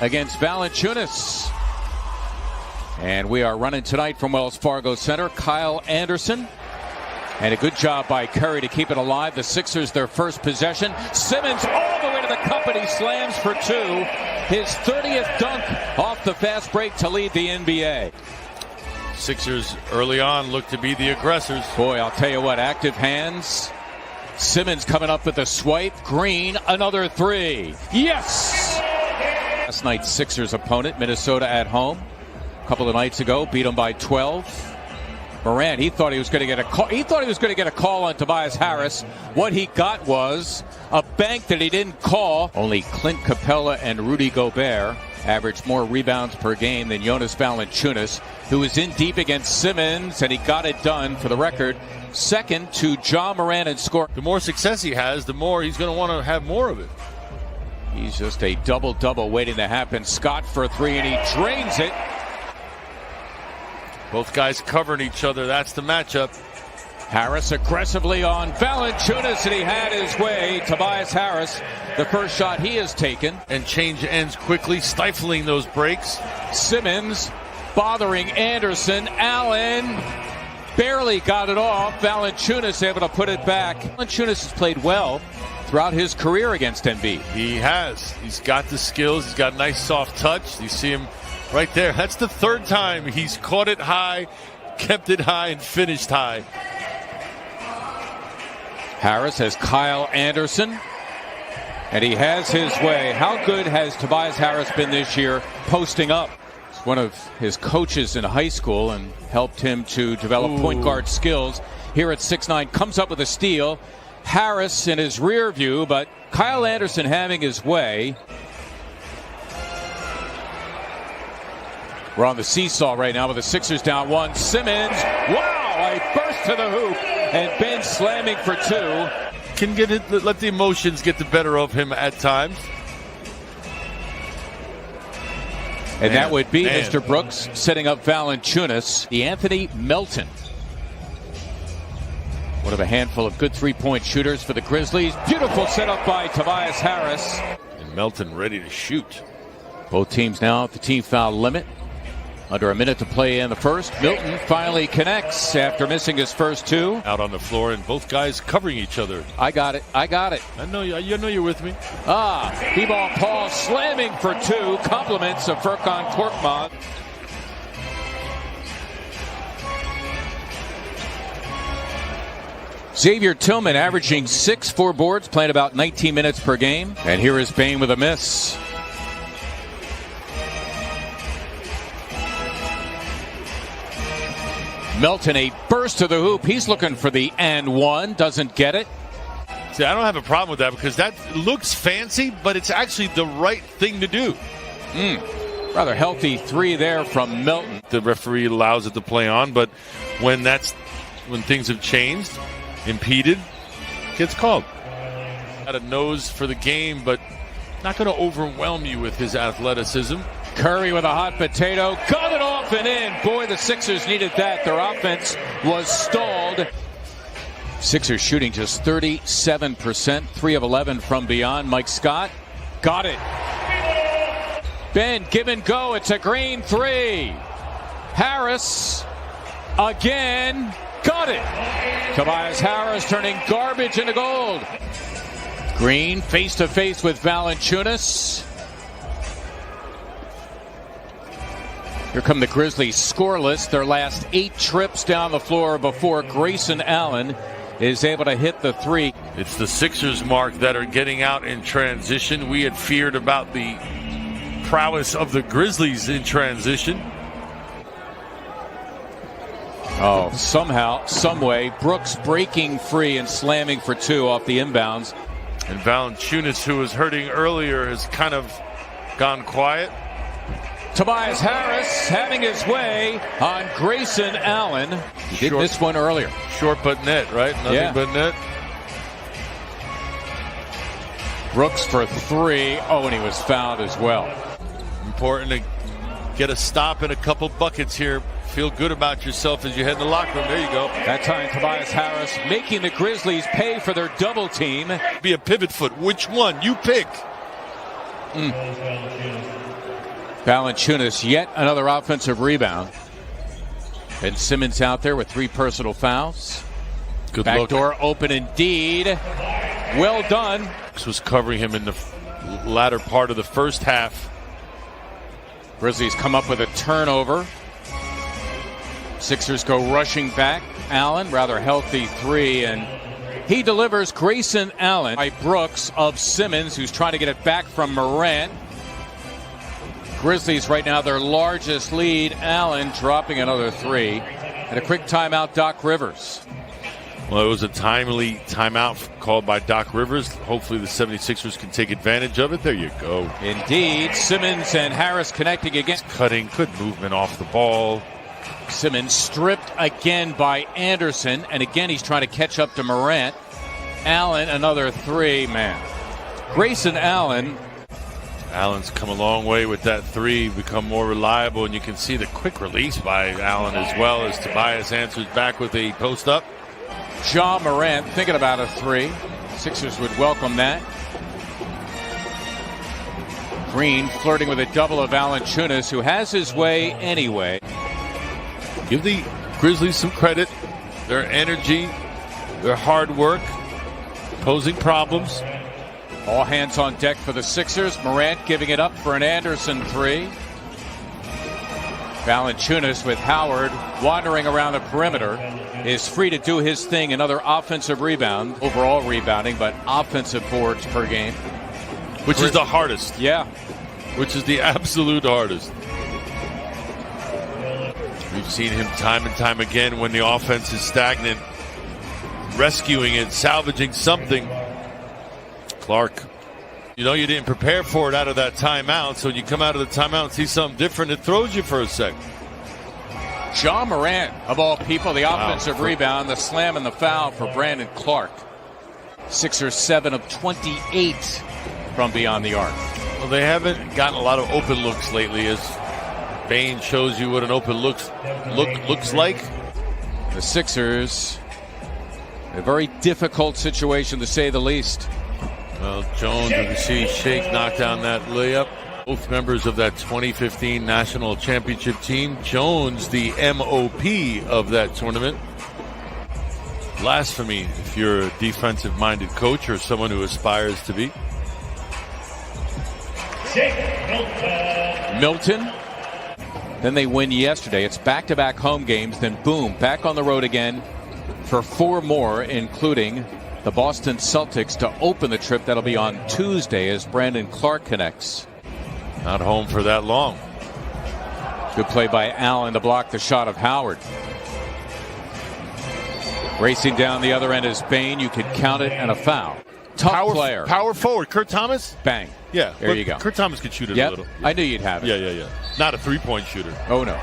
against Valanciunas. And we are running tonight from Wells Fargo Center. Kyle Anderson. And a good job by Curry to keep it alive. The Sixers, their first possession. Simmons all the way to the cup, and he slams for two. His 30th dunk off the fast break to lead the NBA. Sixers early on look to be the aggressors. Boy, I'll tell you what, active hands. Simmons coming up with a swipe. Green, another three. Yes! Last night's Sixers opponent, Minnesota at home. A couple of nights ago, beat them by 12. Morant, he thought he was going to get a call. He thought he was going to get a call on Tobias Harris. What he got was a bank that he didn't call. Only Clint Capella and Rudy Gobert averaged more rebounds per game than Jonas Valanciunas, who was in deep against Simmons, and he got it done. For the record, second to Ja Morant in score. The more success he has, the more he's going to want to have more of it. He's just a double-double waiting to happen. Scott for three, and he drains it. Both guys covering each other. That's the matchup. Harris aggressively on Valanciunas, and he had his way. Tobias Harris, the first shot he has taken. And change ends quickly, stifling those breaks. Simmons bothering Anderson. Allen barely got it off. Valanciunas able to put it back. Valanciunas has played well throughout his career against Embiid. He has. He's got the skills. He's got a nice soft touch. You see him right there. That's the third time he's caught it high, kept it high, and finished high. Harris has Kyle Anderson, and he has his way. How good has Tobias Harris been this year posting up? He's one of his coaches in high school and helped him to develop point guard skills. Here at 6'9", comes up with a steal. Harris in his rear view, but Kyle Anderson having his way. We're on the seesaw right now with the Sixers down one. Simmons, wow, a burst to the hoop, and Ben slamming for two. Can get it, let the emotions get the better of him at times. And that would be Mr. Brooks setting up Valanciunas. The Anthony Melton. One of a handful of good three-point shooters for the Grizzlies. Beautiful setup by Tobias Harris. And Melton ready to shoot. Both teams now at the team foul limit. Under a minute to play in the first. Milton finally connects after missing his first two. Out on the floor, and both guys covering each other. I got it. I know you're with me. B-ball Paul slamming for two. Compliments of Furkan Korkmaz. Xavier Tillman averaging 6 boards, playing about 19 minutes per game. And here is Bane with a miss. Melton, a burst to the hoop. He's looking for the and one. Doesn't get it. See, I don't have a problem with that because that looks fancy, but it's actually the right thing to do. Rather healthy three there from Melton. The referee allows it to play on, but when things have changed, impeded, gets called. Got a nose for the game, but not going to overwhelm you with his athleticism. Curry with a hot potato. Got it off and in. Boy, the Sixers needed that. Their offense was stalled. Sixers shooting just 37%. 3 of 11 from beyond. Mike Scott. Got it. Ben, give and go. It's a green three. Harris. Again. Got it. Tobias Harris turning garbage into gold. Green face-to-face with Valanciunas. Here come the Grizzlies scoreless. Their last 8 trips down the floor before Grayson Allen is able to hit the three. It's the Sixers, Mark, that are getting out in transition. We had feared about the prowess of the Grizzlies in transition. Oh, somehow, someway, Brooks breaking free and slamming for two off the inbounds. And Valanciunas, who was hurting earlier, has kind of gone quiet. Tobias Harris having his way on Grayson Allen. He did this one earlier. Short but net, right? Nothing but net. Brooks for three. Oh, and he was fouled as well. Important to get a stop and a couple buckets here. Feel good about yourself as you head in the locker room. There you go. That time, Tobias Harris making the Grizzlies pay for their double team. Be a pivot foot. Which one? You pick. Valanciunas, yet another offensive rebound. And Simmons out there with 3 personal fouls. Good Back look. door open indeed. Well done. This was covering him in the latter part of the first half. Grizzlies come up with a turnover. Sixers go rushing back. Allen, rather healthy 3, and he delivers. Grayson Allen by Brooks of Simmons, who's trying to get it back from Morant. Grizzlies right now their largest lead. Allen dropping another 3. And a quick timeout, Doc Rivers. Well, it was a timely timeout called by Doc Rivers. Hopefully the 76ers can take advantage of it. There you go. Indeed. Simmons and Harris connecting again. Cutting, good movement off the ball. Simmons stripped again by Anderson. And again, he's trying to catch up to Morant. Allen, another 3, man. Grayson Allen. Allen's come a long way with that 3, become more reliable. And you can see the quick release by Allen as well as Tobias answers back with a post-up. John Morant thinking about a 3. Sixers would welcome that. Green flirting with a double of Valanciunas, who has his way anyway. Give the Grizzlies some credit. Their energy, their hard work, posing problems. All hands on deck for the Sixers. Morant giving it up for an Anderson 3. Valanciunas with Howard wandering around the perimeter is free to do his thing. Another offensive rebound. Overall rebounding, but offensive boards per game. Which is the hardest. Yeah. Which is the absolute hardest. We've seen him time and time again when the offense is stagnant, rescuing it, salvaging something. Clark, you know you didn't prepare for it out of that timeout, so when you come out of the timeout and see something different, it throws you for a sec. John Morant, of all people, the offensive rebound, the slam and the foul for Brandon Clark. Sixers 7 of 28 from beyond the arc. Well, they haven't gotten a lot of open looks lately, as Bain shows you what an open looks like. The Sixers, a very difficult situation to say the least. Well, Jones, you can see Shake knock down that layup. Both members of that 2015 national championship team. Jones, the MOP of that tournament. Blasphemy if you're a defensive-minded coach or someone who aspires to be. Milton. Then they win yesterday. It's back-to-back home games. Then boom, back on the road again for 4 more, including the Boston Celtics to open the trip. That'll be on Tuesday as Brandon Clark connects. Not home for that long. Good play by Allen to block the shot of Howard. Racing down the other end is Bain. You could count it, and a foul. Tough player. Power forward. Kurt Thomas? Bang. Yeah. There you go. Kurt Thomas could shoot it a little. I knew you'd have it. Yeah. Not a three-point shooter. Oh, no.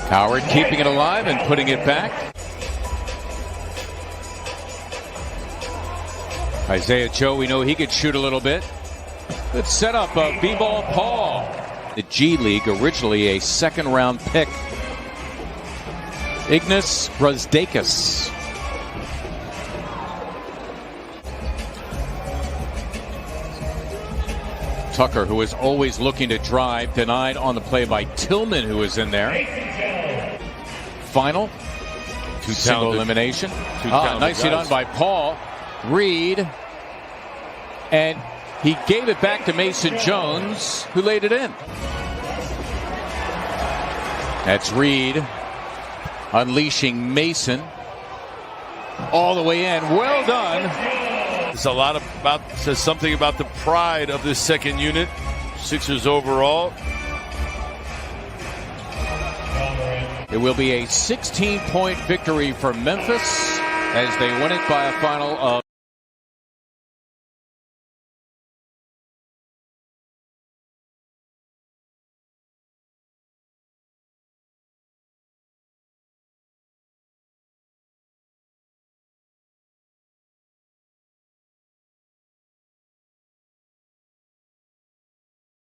Howard keeping it alive and putting it back. Isaiah Joe, we know he could shoot a little bit. Good setup of B-Ball Paul. The G League, originally a second-round pick. Ignas Brazdeikis. Tucker, who is always looking to drive, denied on the play by Tillman, who is in there. Final. Single elimination. Nicely done by Paul. Reed. And he gave it back to Mason Jones, who laid it in. That's Reed unleashing Mason all the way in. Well done. It's a lot about, says something about the pride of this second unit. Sixers overall. It will be a 16-point victory for Memphis as they win it by a final of